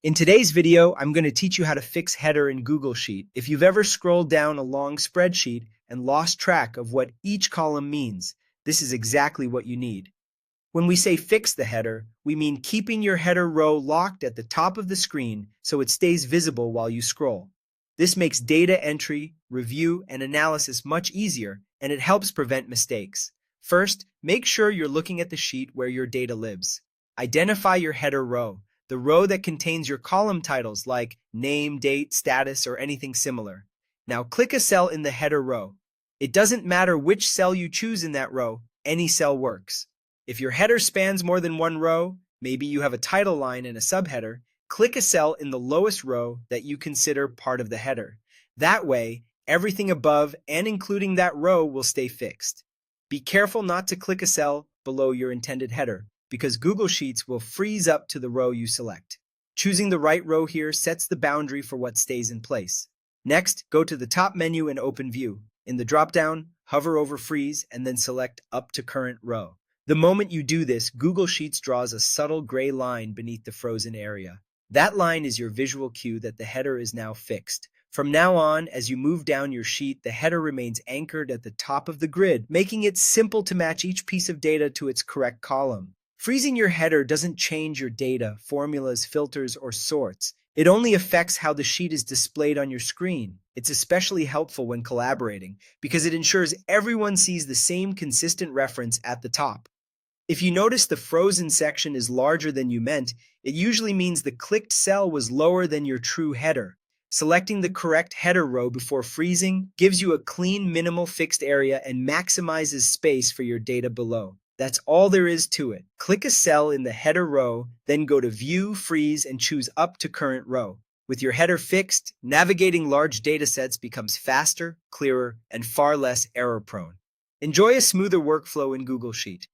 In today's video, I'm going to teach you how to fix header in Google Sheet. If you've ever scrolled down a long spreadsheet and lost track of what each column means, this is exactly what you need. When we say fix the header, we mean keeping your header row locked at the top of the screen so it stays visible while you scroll. This makes data entry, review, and analysis much easier, and it helps prevent mistakes. First, make sure you're looking at the sheet where your data lives. Identify your header row, the row that contains your column titles like name, date, status, or anything similar. Now click a cell in the header row. It doesn't matter which cell you choose in that row, any cell works. If your header spans more than one row, maybe you have a title line and a subheader, click a cell in the lowest row that you consider part of the header. That way, everything above and including that row will stay fixed. Be careful not to click a cell below your intended header, because Google Sheets will freeze up to the row you select. Choosing the right row here sets the boundary for what stays in place. Next, go to the top menu and open View. In the drop-down, hover over Freeze and then select Up to Current Row. The moment you do this, Google Sheets draws a subtle gray line beneath the frozen area. That line is your visual cue that the header is now fixed. From now on, as you move down your sheet, the header remains anchored at the top of the grid, making it simple to match each piece of data to its correct column. Freezing your header doesn't change your data, formulas, filters, or sorts. It only affects how the sheet is displayed on your screen. It's especially helpful when collaborating because it ensures everyone sees the same consistent reference at the top. If you notice the frozen section is larger than you meant, it usually means the clicked cell was lower than your true header. Selecting the correct header row before freezing gives you a clean, minimal fixed area and maximizes space for your data below. That's all there is to it. Click a cell in the header row, then go to View, Freeze, and choose Up to Current Row. With your header fixed, navigating large datasets becomes faster, clearer, and far less error-prone. Enjoy a smoother workflow in Google Sheet.